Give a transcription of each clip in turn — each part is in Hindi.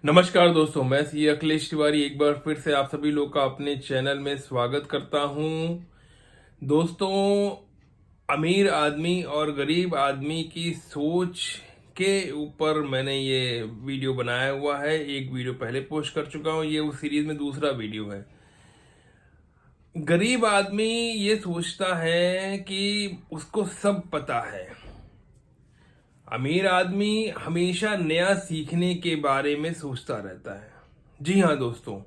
नमस्कार दोस्तों, मैं सी अखिलेश तिवारी एक बार फिर से आप सभी लोग का अपने चैनल में स्वागत करता हूं। दोस्तों, अमीर आदमी और गरीब आदमी की सोच के ऊपर मैंने ये वीडियो बनाया हुआ है। एक वीडियो पहले पोस्ट कर चुका हूं, ये उस सीरीज में दूसरा वीडियो है। गरीब आदमी ये सोचता है कि उसको सब पता है। अमीर आदमी हमेशा नया सीखने के बारे में सोचता रहता है। जी हाँ दोस्तों,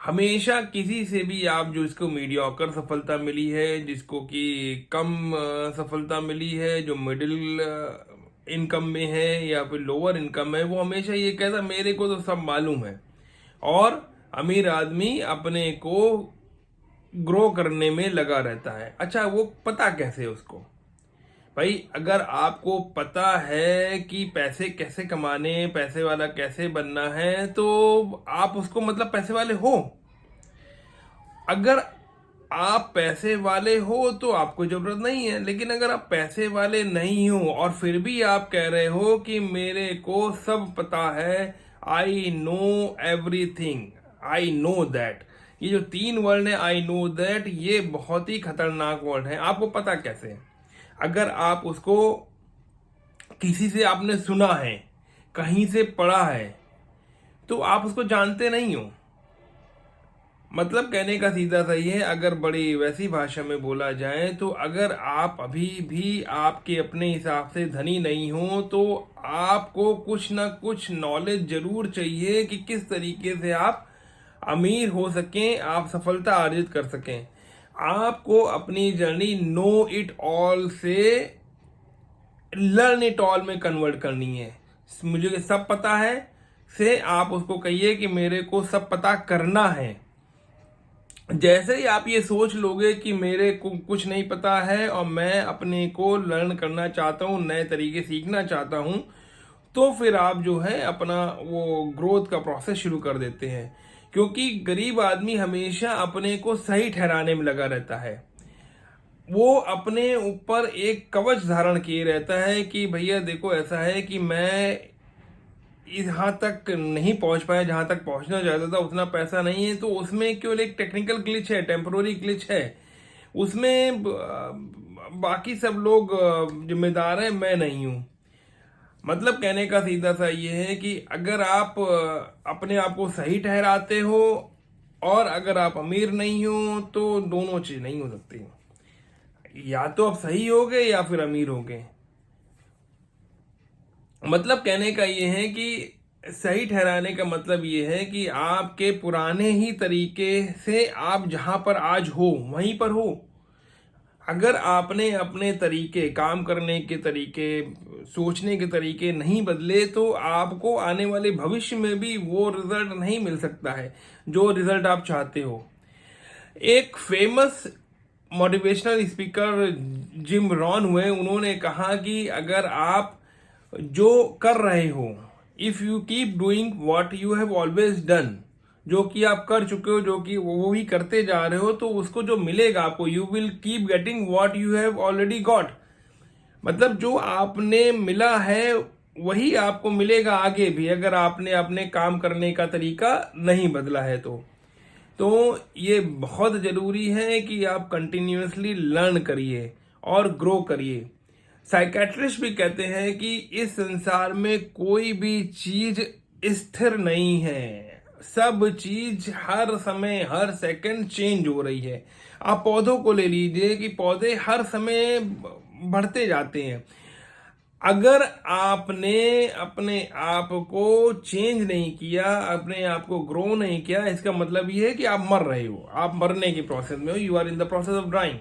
हमेशा किसी से भी आप जो इसको मीडियोकर सफलता मिली है, जिसको कि कम सफलता मिली है, जो मिडिल इनकम में है या फिर लोअर इनकम है, वो हमेशा ये कहता मेरे को तो सब मालूम है। और अमीर आदमी अपने को ग्रो करने में लगा रहता है। अच्छा, वो पता कैसे उसको? भाई, अगर आपको पता है कि पैसे कैसे कमाने, पैसे वाला कैसे बनना है, तो आप उसको मतलब पैसे वाले हो। अगर आप पैसे वाले हो तो आपको जरूरत नहीं है, लेकिन अगर आप पैसे वाले नहीं हो और फिर भी आप कह रहे हो कि मेरे को सब पता है, I know everything, I know that, ये जो तीन वर्ड है आई नो दैट, ये बहुत ही खतरनाक वर्ड है। आपको पता कैसे है? अगर आप उसको किसी से आपने सुना है, कहीं से पढ़ा है, तो आप उसको जानते नहीं हो। मतलब कहने का सीधा सा ये है, अगर बड़ी वैसी भाषा में बोला जाए तो अगर आप अभी भी आपके अपने हिसाब से धनी नहीं हो, तो आपको कुछ ना कुछ नॉलेज जरूर चाहिए कि किस तरीके से आप अमीर हो सकें, आप सफलता अर्जित कर सकें। आपको अपनी जर्नी नो इट ऑल से लर्न इट ऑल में कन्वर्ट करनी है। मुझे सब पता है से आप उसको कहिए कि मेरे को सब पता करना है। जैसे ही आप ये सोच लोगे कि मेरे को कुछ नहीं पता है और मैं अपने को लर्न करना चाहता हूँ, नए तरीके सीखना चाहता हूँ, तो फिर आप जो है अपना वो ग्रोथ का प्रोसेस शुरू कर देते हैं। क्योंकि गरीब आदमी हमेशा अपने को सही ठहराने में लगा रहता है। वो अपने ऊपर एक कवच धारण किए रहता है कि भैया देखो, ऐसा है कि मैं यहाँ तक नहीं पहुंच पाया जहां तक पहुंचना चाहता था, उतना पैसा नहीं है, तो उसमें केवल एक टेक्निकल ग्लिच है, टेम्पोररी ग्लिच है। उसमें बाकी सब लोग जिम्मेदार हैं, मैं नहीं हूं। मतलब कहने का सीधा सा ये है कि अगर आप अपने आप को सही ठहराते हो और अगर आप अमीर नहीं हो, तो दोनों चीज नहीं हो सकती। या तो आप सही होगे या फिर अमीर होगे। मतलब कहने का ये है कि सही ठहराने का मतलब ये है कि आपके पुराने ही तरीके से आप जहां पर आज हो वहीं पर हो। अगर आपने अपने तरीके, काम करने के तरीके, सोचने के तरीके नहीं बदले, तो आपको आने वाले भविष्य में भी वो रिजल्ट नहीं मिल सकता है जो रिजल्ट आप चाहते हो। एक famous motivational speaker Jim Rohn हुए, उन्होंने कहा कि अगर आप जो कर रहे हो, if you keep doing what you have always done, जो कि आप कर चुके हो, जो कि वो ही करते जा रहे हो, तो उसको जो मिलेगा आपको, you will keep getting what you have already got. मतलब जो आपने मिला है वही आपको मिलेगा आगे भी, अगर आपने अपने काम करने का तरीका नहीं बदला है तो ये बहुत जरूरी है कि आप कंटिन्यूअसली लर्न करिए और ग्रो करिए। साइकेट्रिस्ट भी कहते हैं कि इस संसार में कोई भी चीज स्थिर नहीं है, सब चीज हर समय हर सेकंड चेंज हो रही है। आप पौधों को ले लीजिए कि पौधे हर समय बढ़ते जाते हैं। अगर आपने अपने आप को चेंज नहीं किया, अपने आप को ग्रो नहीं किया, इसका मतलब ये है कि आप मर रहे हो, आप मरने की प्रोसेस में हो, you are in the process of dying.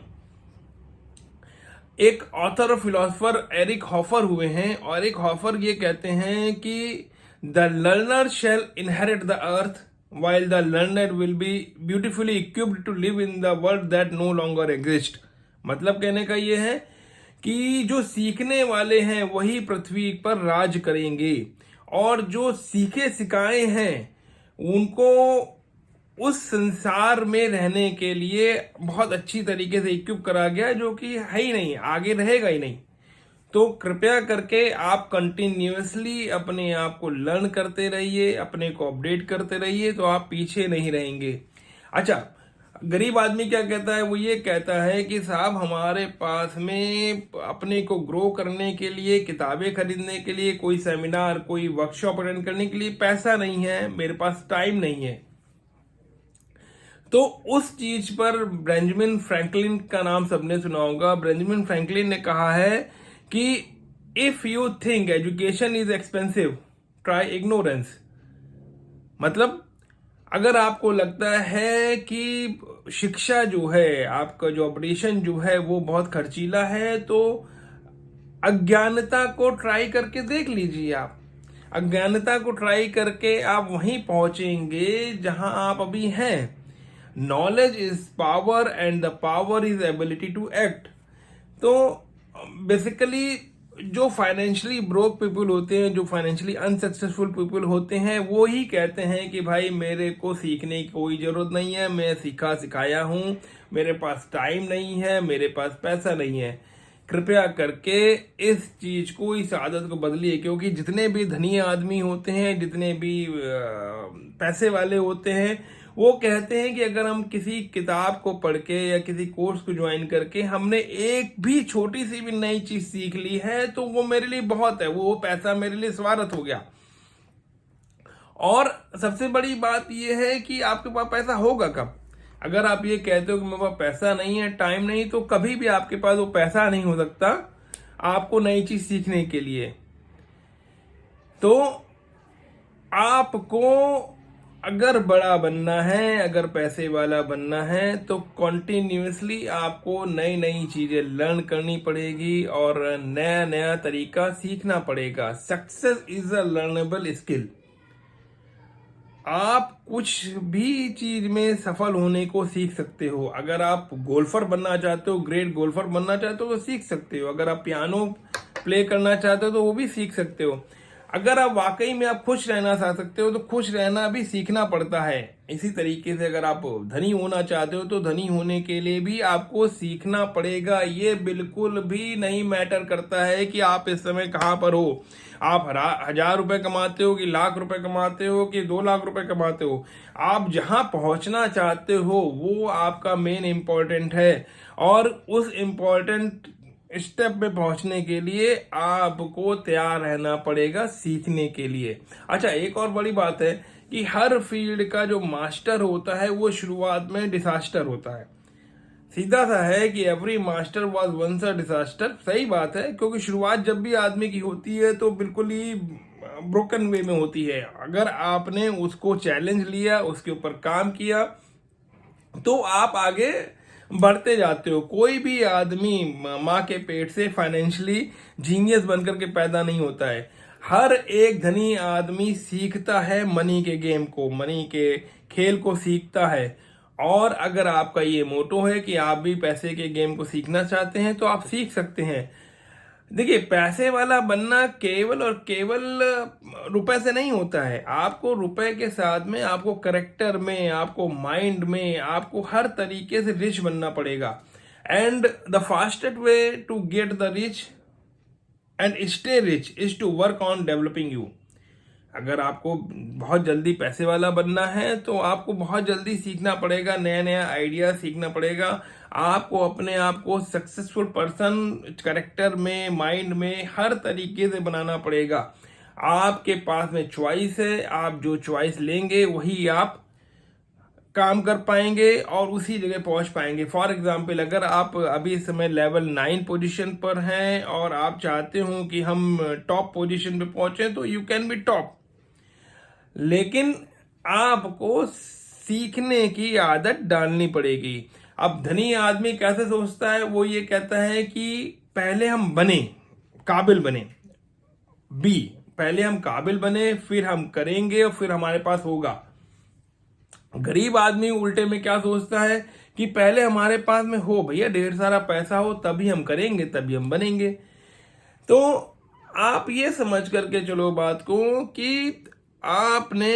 एक ऑथर और फिलोसोफर एरिक हॉफर हुए हैं, और एक हॉफर ये कहते हैं कि the learner shall inherit the earth while the learner will be beautifully equipped to live in the world that no longer exist। मतलब कहने का ये है कि जो सीखने वाले हैं वही पृथ्वी पर राज करेंगे, और जो सीखे सिखाए हैं उनको उस संसार में रहने के लिए बहुत अच्छी तरीके से इक्विप करा गया, जो कि है ही नहीं, आगे रहेगा ही नहीं। तो कृपया करके आप कंटिन्यूअसली अपने आप को लर्न करते रहिए, अपने को अपडेट करते रहिए, तो आप पीछे नहीं रहेंगे। अच्छा, गरीब आदमी क्या कहता है? वो ये कहता है कि साहब हमारे पास में अपने को ग्रो करने के लिए, किताबें खरीदने के लिए, कोई सेमिनार, कोई वर्कशॉप अटेंड करने के लिए पैसा नहीं है, मेरे पास टाइम नहीं है। तो उस चीज पर बेंजामिन फ्रैंकलिन का नाम सबने सुना होगा। बेंजामिन फ्रैंकलिन ने कहा है कि if you think education is expensive, try ignorance. मतलब अगर आपको लगता है कि शिक्षा जो है, आपका जो ऑपरेशन जो है वो बहुत खर्चीला है, तो अज्ञानता को ट्राई करके देख लीजिए। आप अज्ञानता को ट्राई करके आप वहीं पहुंचेंगे जहां आप अभी हैं। Knowledge is power and the power is ability to act. तो बेसिकली जो फाइनेंशियली ब्रोक पीपल होते हैं, जो फाइनेंशियली अनसक्सेसफुल पीपल होते हैं, वो ही कहते हैं कि भाई मेरे को सीखने की कोई जरूरत नहीं है, मैं सीखा सिखाया हूं, मेरे पास टाइम नहीं है, मेरे पास पैसा नहीं है। कृपया करके इस चीज को, इस आदत को बदलिए, क्योंकि जितने भी धनी आदमी होते हैं, जितने भी पैसे वाले होते हैं, वो कहते हैं कि अगर हम किसी किताब को पढ़ के या किसी कोर्स को ज्वाइन करके हमने एक भी छोटी सी भी नई चीज सीख ली है तो वो मेरे लिए बहुत है, वो पैसा मेरे लिए स्वार्थ हो गया। और सबसे बड़ी बात यह है कि आपके पास पैसा होगा कब? अगर आप ये कहते हो कि मेरे पास पैसा नहीं है, टाइम नहीं, तो कभी भी आपके पास वो पैसा नहीं हो सकता आपको नई चीज सीखने के लिए। तो आपको अगर बड़ा बनना है, अगर पैसे वाला बनना है, तो कॉन्टिन्यूसली आपको नई नई चीजें लर्न करनी पड़ेगी और नया नया तरीका सीखना पड़ेगा। Success is a learnable skill. आप कुछ भी चीज में सफल होने को सीख सकते हो। अगर आप गोल्फर बनना चाहते हो, ग्रेट गोल्फर बनना चाहते हो, तो सीख सकते हो। अगर आप पियानो प्ले करना चाहते हो तो वो भी सीख सकते हो। अगर आप वाकई में आप खुश रहना चाह सकते हो तो खुश रहना भी सीखना पड़ता है। इसी तरीके से अगर आप धनी होना चाहते हो तो धनी होने के लिए भी आपको सीखना पड़ेगा। ये बिल्कुल भी नहीं मैटर करता है कि आप इस समय कहाँ पर हो। आप 1000 रुपए कमाते हो कि लाख रुपए कमाते हो कि 2 लाख रुपए कमाते हो, आप जहां पहुंचना चाहते हो वो आपका मेन इंपॉर्टेंट है। और उस इंपॉर्टेंट स्टेप में पहुंचने के लिए आपको तैयार रहना पड़ेगा सीखने के लिए। अच्छा, एक और बड़ी बात है कि हर फील्ड का जो मास्टर होता है वो शुरुआत में डिसास्टर होता है। सीधा सा है कि every master was once a disaster. सही बात है, क्योंकि शुरुआत जब भी आदमी की होती है तो बिल्कुल ही ब्रोकन वे में होती है। अगर आपने उसको चैलेंज लिया, उसके ऊपर काम किया, तो आप आगे बढ़ते जाते हो। कोई भी आदमी माँ के पेट से फाइनेंशियली जीनियस बनकर के पैदा नहीं होता है। हर एक धनी आदमी सीखता है मनी के गेम को, मनी के खेल को सीखता है। और अगर आपका ये मोटो है कि आप भी पैसे के गेम को सीखना चाहते हैं तो आप सीख सकते हैं। देखिए, पैसे वाला बनना केवल और केवल रुपए से नहीं होता है। आपको रुपए के साथ में आपको करेक्टर में, आपको माइंड में, आपको हर तरीके से रिच बनना पड़ेगा। And the fastest way to get the rich and stay rich is to work on developing you. अगर आपको बहुत जल्दी पैसे वाला बनना है तो आपको बहुत जल्दी सीखना पड़ेगा, नया नया आइडिया सीखना पड़ेगा। आपको अपने आप को सक्सेसफुल पर्सन करेक्टर में, माइंड में, हर तरीके से बनाना पड़ेगा। आपके पास में चॉइस है, आप जो चॉइस लेंगे वही आप काम कर पाएंगे और उसी जगह पहुंच पाएंगे। फॉर एग्जाम्पल, अगर आप अभी इस समय लेवल 9 पोजीशन पर हैं और आप चाहते हो कि हम टॉप पोजीशन पे पहुंचे, तो यू कैन बी टॉप। लेकिन आपको सीखने की आदत डालनी पड़ेगी। अब धनी आदमी कैसे सोचता है? वो ये कहता है कि पहले हम बने, काबिल बने। बी, पहले हम काबिल बने, फिर हम करेंगे और फिर हमारे पास होगा। गरीब आदमी उल्टे में क्या सोचता है कि पहले हमारे पास में हो, भैया ढेर सारा पैसा हो, तभी हम करेंगे, तभी हम बनेंगे। तो आप ये समझ करके चलो बात को कि आपने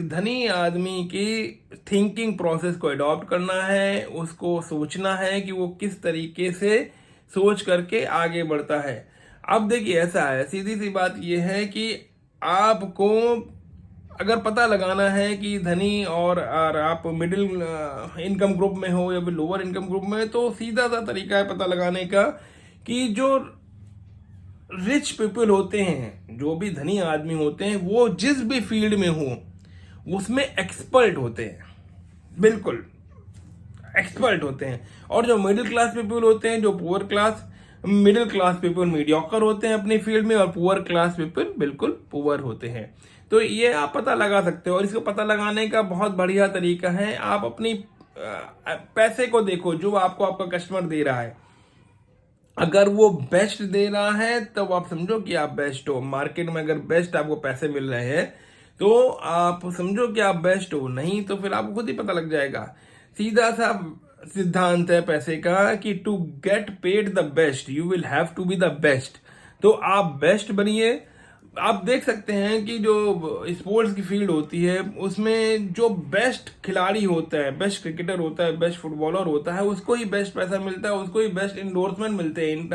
धनी आदमी की थिंकिंग प्रोसेस को अडॉप्ट करना है, उसको सोचना है कि वो किस तरीके से सोच करके आगे बढ़ता है। अब देखिए ऐसा है, सीधी सी बात यह है कि आपको अगर पता लगाना है कि धनी और आप मिडिल इनकम ग्रुप में हो या फिर लोअर इनकम ग्रुप में, तो सीधा सा तरीका है पता लगाने का कि जो रिच पीपल होते हैं, जो भी धनी आदमी होते हैं, वो जिस भी फील्ड में हो उसमें एक्सपर्ट होते हैं, बिल्कुल एक्सपर्ट होते हैं। और जो मिडिल क्लास पीपल होते हैं, जो poor class middle class people mediocre होते हैं अपनी फील्ड में, और पुअर क्लास पीपल बिल्कुल पुअर होते हैं। तो ये आप पता लगा सकते हो, और इसको पता लगाने का बहुत बढ़िया तरीका है, आप अपनी पैसे को देखो जो आपको आपका कस्टमर दे रहा है। अगर वो बेस्ट दे रहा है तो आप समझो कि आप बेस्ट हो। मार्केट में अगर बेस्ट आपको पैसे मिल रहे हैं तो आप समझो कि आप बेस्ट हो, नहीं तो फिर आपको खुद ही पता लग जाएगा। सीधा सा सिद्धांत है पैसे का कि to get paid the best you will have to be the best. तो आप बेस्ट बनिए। आप देख सकते हैं कि जो स्पोर्ट्स की फील्ड होती है उसमें जो बेस्ट खिलाड़ी होता है, बेस्ट क्रिकेटर होता है, बेस्ट फुटबॉलर होता है, उसको ही बेस्ट पैसा मिलता है, उसको ही बेस्ट इंडोर्समेंट मिलते हैं इन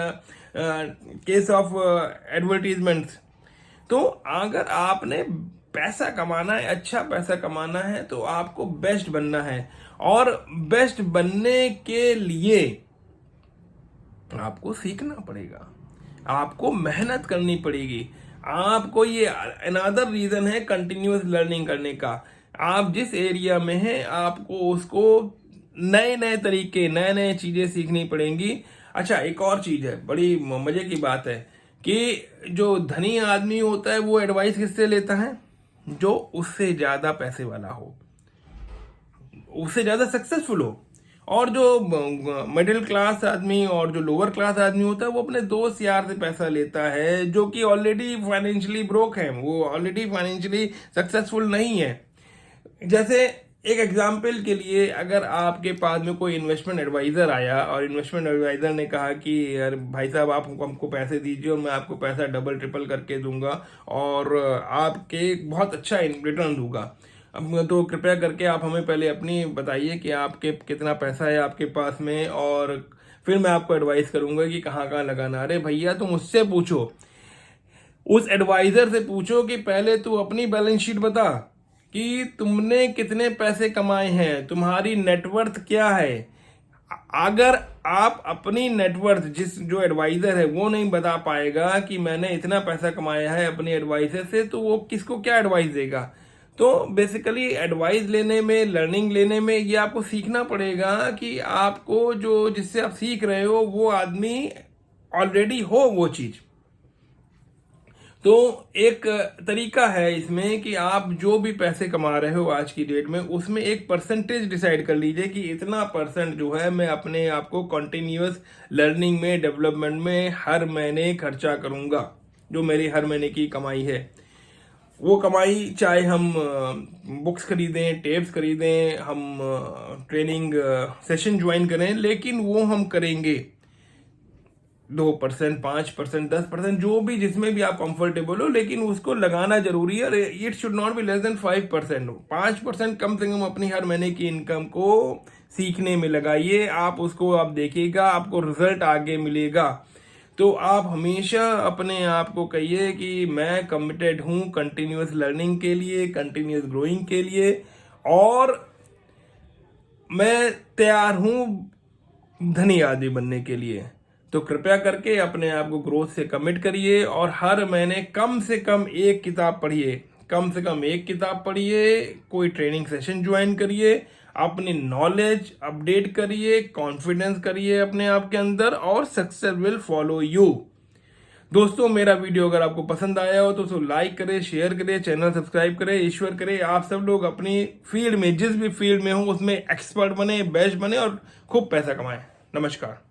केस ऑफ एडवर्टीजमेंट्स। तो अगर आपने पैसा कमाना है, अच्छा पैसा कमाना है, तो आपको बेस्ट बनना है। और बेस्ट बनने के लिए आपको सीखना पड़ेगा, आपको मेहनत करनी पड़ेगी। आपको ये अनदर रीजन है कंटिन्यूअस लर्निंग करने का। आप जिस एरिया में हैं आपको उसको नए नए तरीके, नए नए चीजें सीखनी पड़ेंगी। अच्छा, एक और चीज है, बड़ी मजे की बात है कि जो धनी आदमी होता है वो एडवाइस किससे लेता है? जो उससे ज्यादा पैसे वाला हो, उससे ज्यादा सक्सेसफुल हो। और जो मिडिल क्लास आदमी और जो लोअर क्लास आदमी होता है वो अपने दोस्त यार से पैसा लेता है, जो कि ऑलरेडी फाइनेंशियली ब्रोक है, वो ऑलरेडी फाइनेंशियली सक्सेसफुल नहीं है। जैसे एक एग्जाम्पल के लिए, अगर आपके पास में कोई इन्वेस्टमेंट एडवाइजर आया और इन्वेस्टमेंट एडवाइजर ने कहा कि यार भाई साहब आप हमको पैसे दीजिए और मैं आपको पैसा डबल ट्रिपल करके दूंगा और आपके बहुत अच्छा रिटर्न दूंगा, अब तो कृपया करके आप हमें पहले अपनी बताइए कि आपके कितना पैसा है आपके पास में, और फिर मैं आपको एडवाइस करूंगा कि कहाँ कहाँ लगाना। अरे भैया, तुम उससे पूछो, उस एडवाइजर से पूछो कि पहले तू अपनी बैलेंस शीट बता कि तुमने कितने पैसे कमाए हैं, तुम्हारी नेटवर्थ क्या है। अगर आप अपनी नेटवर्थ, जो एडवाइजर है वो नहीं बता पाएगा कि मैंने इतना पैसा कमाया है अपने एडवाइजर से, तो वो किसको क्या एडवाइस देगा। तो बेसिकली एडवाइस लेने में, लर्निंग लेने में, ये आपको सीखना पड़ेगा कि आपको जो जिससे आप सीख रहे हो वो आदमी ऑलरेडी हो वो चीज। तो एक तरीका है इसमें कि आप जो भी पैसे कमा रहे हो आज की डेट में, उसमें एक परसेंटेज डिसाइड कर लीजिए कि इतना परसेंट जो है मैं अपने आप को कंटिन्यूअस लर्निंग में, डेवलपमेंट में हर महीने खर्चा करूंगा। जो मेरी हर महीने की कमाई है, वो कमाई चाहे हम बुक्स खरीदें, टेप्स खरीदें, हम ट्रेनिंग सेशन ज्वाइन करें, लेकिन वो हम करेंगे 2%, 5%, 10%, जो भी जिसमें भी आप कंफर्टेबल हो, लेकिन उसको लगाना जरूरी है। It should not be less than 5%। 5% कम से कम अपनी हर महीने की इनकम को सीखने में लगाइए। आप उसको आप देखिएगा, आपको रिजल्ट आगे मिलेगा। तो आप हमेशा अपने आप को कहिए कि मैं कमिटेड हूं कंटिन्यूअस लर्निंग के लिए, कंटिन्यूअस ग्रोइंग के लिए, और मैं तैयार हूं धनी आदमी बनने के लिए। तो कृपया करके अपने आप को ग्रोथ से कमिट करिए और हर महीने कम से कम एक किताब पढ़िए, कम से कम एक किताब पढ़िए, कोई ट्रेनिंग सेशन ज्वाइन करिए, अपनी नॉलेज अपडेट करिए, कॉन्फिडेंस करिए अपने आप के अंदर, और सक्सेस विल फॉलो यू। दोस्तों, मेरा वीडियो अगर आपको पसंद आया हो तो उसको लाइक करें, शेयर करें, चैनल सब्सक्राइब करें। ईश्वर करे आप सब लोग अपनी फील्ड में, जिस भी फील्ड में हो उसमें एक्सपर्ट बने, बेस्ट बने और खूब पैसा कमाएं। नमस्कार।